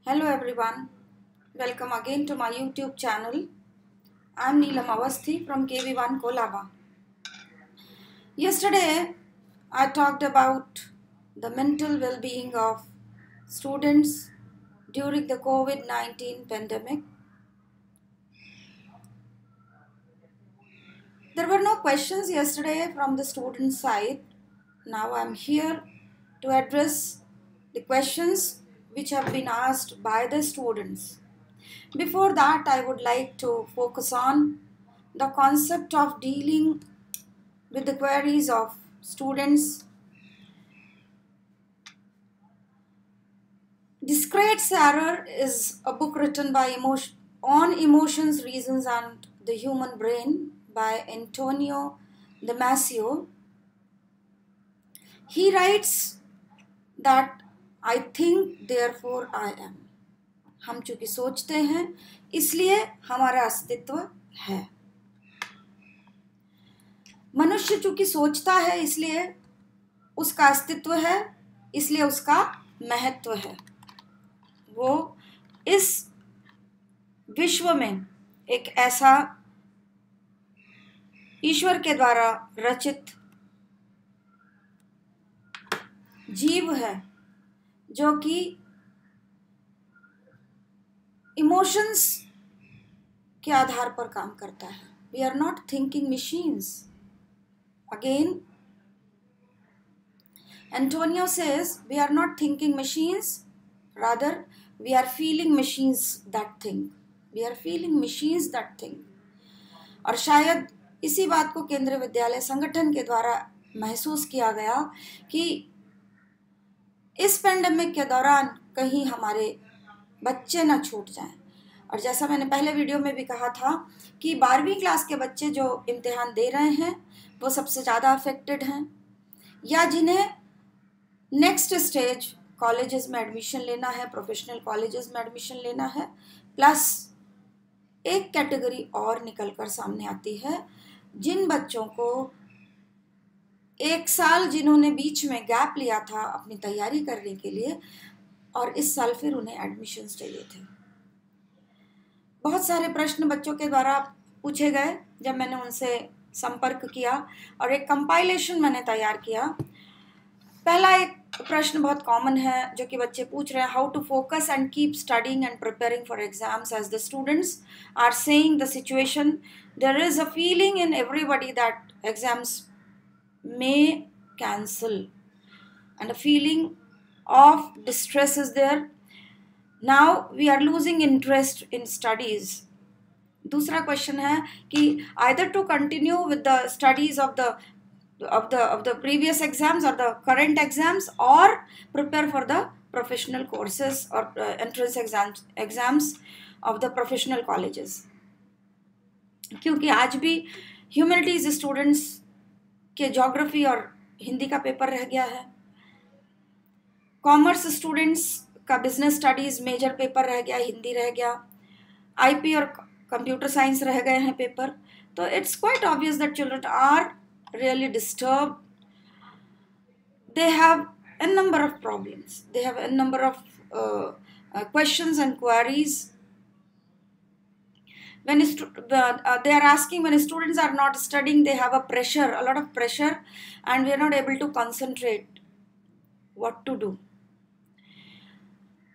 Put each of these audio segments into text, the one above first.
Hello everyone, welcome again to my YouTube channel. I am Neelam Awasthi from KV1 Kolaba. Yesterday I talked about the mental well-being of students during the COVID-19 pandemic. There were no questions yesterday from the student side. Now I am here to address the questions which have been asked by the students. Before that, I would like to focus on the concept of dealing with the queries of students. Discreet's Error is a book written by on emotions, reasons and the human brain by Antonio Damasio. He writes that I think therefore I am. हम चूंकि सोचते हैं इसलिए हमारा अस्तित्व है. मनुष्य चूंकि सोचता है इसलिए उसका अस्तित्व है, इसलिए उसका महत्व है. वो इस विश्व में एक ऐसा ईश्वर के द्वारा रचित जीव है जो कि इमोशंस के आधार पर काम करता है. We are not thinking machines. Again Antonio says we are not thinking machines, rather we are feeling machines that think. We are feeling machines that think. और शायद इसी बात को केंद्रीय विद्यालय संगठन के द्वारा महसूस किया गया कि इस पेंडेमिक के दौरान कहीं हमारे बच्चे न छूट जाएं. और जैसा मैंने पहले वीडियो में भी कहा था कि 12वीं क्लास के बच्चे जो इम्तिहान दे रहे हैं वो सबसे ज़्यादा अफेक्टेड हैं, या जिन्हें नेक्स्ट स्टेज कॉलेजेस में एडमिशन लेना है, प्रोफेशनल कॉलेजेस में एडमिशन लेना है. प्लस एक कैटेगरी और निकल कर सामने आती है, जिन बच्चों को एक साल जिन्होंने बीच में गैप लिया था अपनी तैयारी करने के लिए और इस साल फिर उन्हें एडमिशन्स चाहिए थे. बहुत सारे प्रश्न बच्चों के द्वारा पूछे गए जब मैंने उनसे संपर्क किया और एक कंपाइलेशन मैंने तैयार किया. पहला एक प्रश्न बहुत कॉमन है जो कि बच्चे पूछ रहे हैं, how to focus and keep studying and preparing for exams as the students are saying the situation. There is a feeling in everybody that exams may cancel and a feeling of distress is there. Now we are losing interest in studies. दूसरा question है कि either to continue with the studies of the previous exams or the current exams or prepare for the professional courses or entrance exams of the professional colleges. क्योंकि आज भी humanities students के geography और हिंदी का paper रह गया है. Commerce students का बिजनेस स्टडीज मेजर पेपर रह गया, हिंदी रह गया. आईपी और कंप्यूटर साइंस रह गए हैं पेपर. तो it's quite obvious that children are really disturb. They have an number of problems, they have an number of questions and queries. When they are asking, when students are not studying, they have a lot of pressure, and we are not able to concentrate what to do.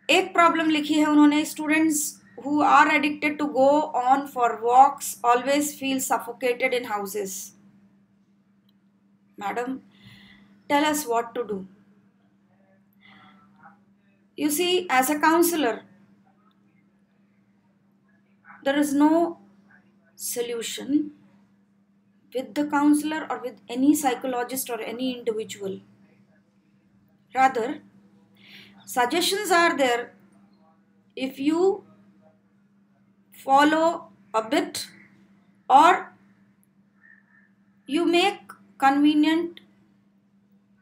एक problem लिखी है उन्होंने, students who are addicted to go on for walks always feel suffocated in houses. Madam, tell us what to do. You see, as a counselor, there is no solution with the counselor or with any psychologist or any individual. Rather, suggestions are there if you follow a bit or you make convenient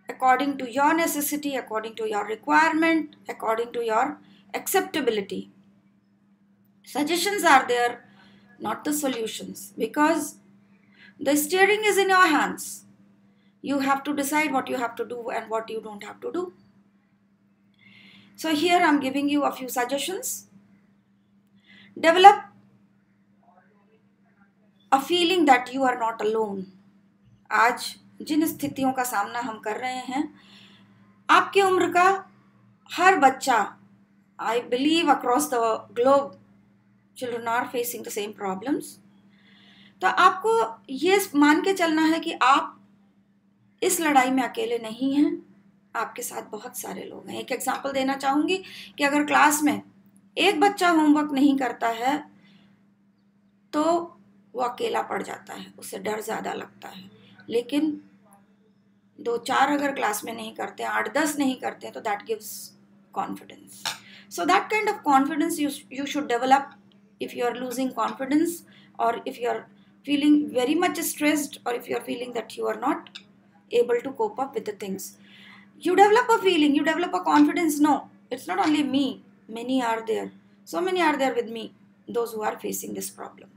according to your necessity, according to your requirement, according to your acceptability. Suggestions are there, not the solutions, because the steering is in your hands. You have to decide what you have to do and what you don't have to do. So here I'm giving you a few suggestions. Develop a feeling that you are not alone. आज जिन स्थितियों का सामना हम कर रहे हैं, आपकी उम्र का हर बच्चा, I believe across the globe, children are facing the same problems. तो आपको ये मान के चलना है कि आप इस लड़ाई में अकेले नहीं हैं, आपके साथ बहुत सारे लोग हैं. एक एग्जांपल देना चाहूँगी कि अगर क्लास में एक बच्चा होमवर्क नहीं करता है तो वो अकेला पड़ जाता है, उससे डर ज़्यादा लगता है. लेकिन 2-4 अगर क्लास में नहीं करते, 8-10 नहीं करते, तो that gives confidence. So that kind of confidence you should develop if you are losing confidence, or if you are feeling very much stressed, or if you are feeling that you are not able to cope up with the things. You develop a feeling, you develop a confidence. No, it's not only me. Many are there. So many are there with me, those who are facing this problem.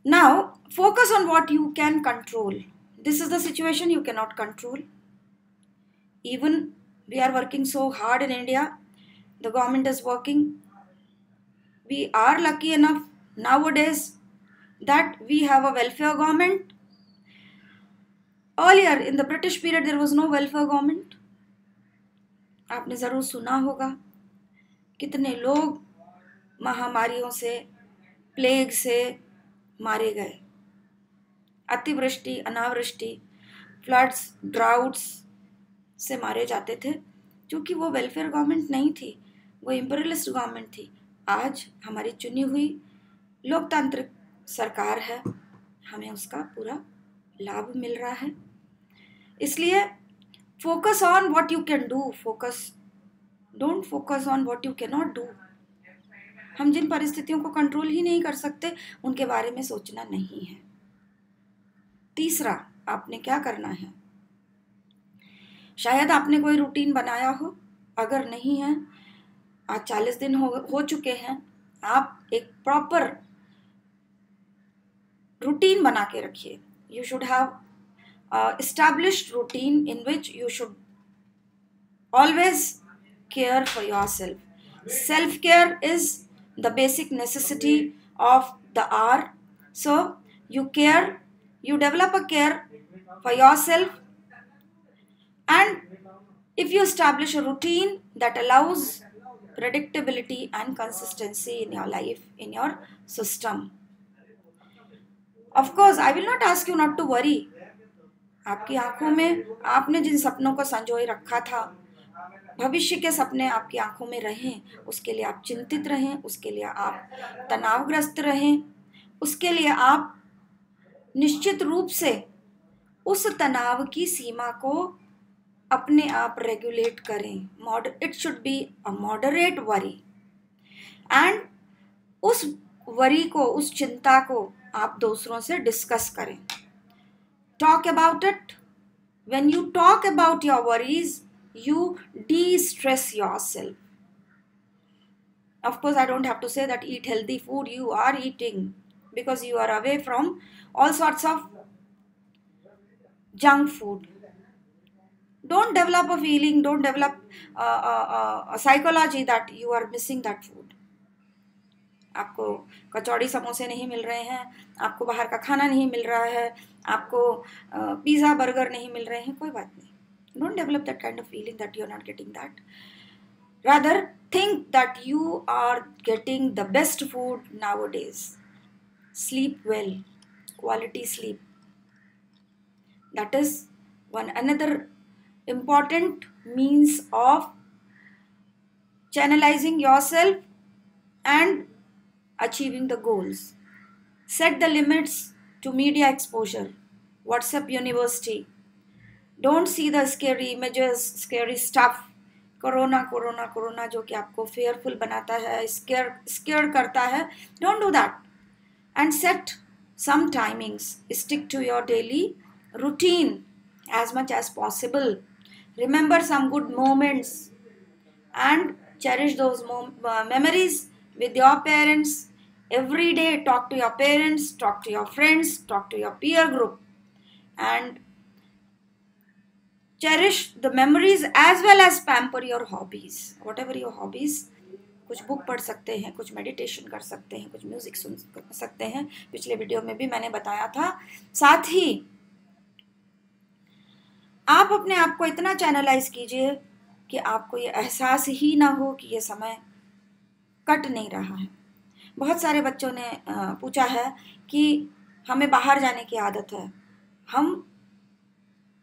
Now, focus on what you can control. This is the situation you cannot control. Even we are working so hard in India. The government is working. We are lucky enough nowadays that we have a welfare government. Earlier in the British period there was no welfare government. आपने ज़रूर सुना होगा कितने लोग महामारियों से, plague से मारे गए. अतिवृष्टि, अनावृष्टि, फ्लड्स, ड्राउट्स से मारे जाते थे, क्योंकि वो वेलफेयर गवर्नमेंट नहीं थी, वो इम्पीरियलिस्ट गवर्नमेंट थी. आज हमारी चुनी हुई लोकतांत्रिक सरकार है, हमें उसका पूरा लाभ मिल रहा है. इसलिए focus on what you can do, don't focus on what you can not do. हम जिन परिस्थितियों को कंट्रोल ही नहीं कर सकते, उनके बारे में सोचना नहीं है. तीसरा, आपने क्या करना है? शायद आपने कोई रूटीन बनाया हो, अगर नहीं है, आज 40 दिन हो चुके हैं, आप एक प्रॉपर रूटीन बना के रखिए. You should have established routine in which you should always care for yourself. Self-care is the basic necessity of the hour. So you develop a care for yourself, and if you establish a routine that allows predictability and consistency in your life, in your system. Of course, I will not ask you not to worry. आपकी आंखों में आपने जिन सपनों को संजोए रखा था, भविष्य के सपने आपकी आंखों में रहें, उसके लिए आप चिंतित रहें, उसके लिए आप तनावग्रस्त रहें, उसके लिए आप निश्चित रूप से उस तनाव की सीमा को अपने आप रेगुलेट करें. It should be a moderate worry, and उस वरी को, उस चिंता को आप दूसरों से डिस्कस करें. Talk about it. When you talk about your worries, you de-stress yourself. Of course, I don't have to say that eat healthy food. You are eating because you are away from all sorts of junk food. Don't develop a feeling, don't develop a psychology that you are missing that food. आपको कचौड़ी समोसे नहीं मिल रहे हैं, आपको बाहर का खाना नहीं मिल रहा है, आपको पिज़्ज़ा बर्गर नहीं मिल रहे हैं, कोई बात नहीं. Don't develop that kind of feeling that you are not getting that. Rather, think that you are getting the best food nowadays. Sleep well, quality sleep. That is another important means of channelizing yourself and achieving the goals. Set the limits to media exposure. WhatsApp University. Don't see the scary images, scary stuff. Corona corona corona जो कि आपको fearful बनाता है, scared करता है. Don't do that. And set some timings. Stick to your daily routine as much as possible. Remember some good moments and cherish those memories with your parents. Every day talk to your parents, talk to your friends, talk to your peer group, and cherish the memories as well as pamper your hobbies, whatever your hobbies. कुछ book पढ़ सकते हैं, कुछ meditation कर सकते हैं, कुछ music सुन सकते हैं, पिछले वीडियो में भी मैंने बताया था। साथ ही आप अपने आप को इतना चैनलाइज कीजिए कि आपको ये एहसास ही ना हो कि ये समय कट नहीं रहा है। बहुत सारे बच्चों ने पूछा है कि हमें बाहर जाने की आदत है, हम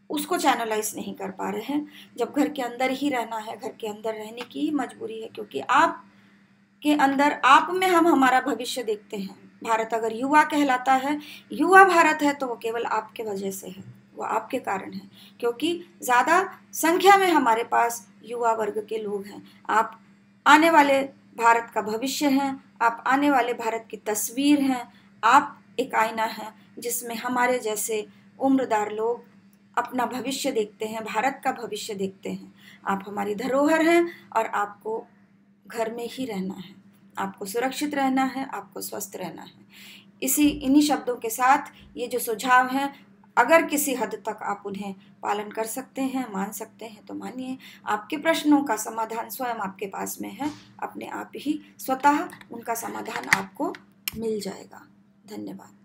उसको चैनलाइज नहीं कर पा रहे हैं। जब घर के अंदर ही रहना है, घर के अंदर रहने की ही मजबूरी है, क्योंकि आप के अंदर, आप में हम हमारा भविष्य देखते हैं। भारत अगर युवा कहलाता है, युवा भारत है, तो वो केवल आपके वजह से है, वो आपके कारण है, क्योंकि ज़्यादा संख्या में हमारे पास युवा वर्ग के लोग हैं। आप आने वाले भारत का भविष्य हैं, आप आने वाले भारत की तस्वीर हैं, आप एक आईना है जिसमें हमारे जैसे उम्रदार लोग अपना भविष्य देखते हैं, भारत का भविष्य देखते हैं। आप हमारी धरोहर हैं और आपको घर में ही रहना है, आपको सुरक्षित रहना है, आपको स्वस्थ रहना है। इन्हीं शब्दों के साथ ये जो सुझाव हैं, अगर किसी हद तक आप उन्हें पालन कर सकते हैं, मान सकते हैं, तो मानिए। आपके प्रश्नों का समाधान स्वयं आपके पास में है, अपने आप ही स्वतः उनका समाधान आपको मिल जाएगा। धन्यवाद।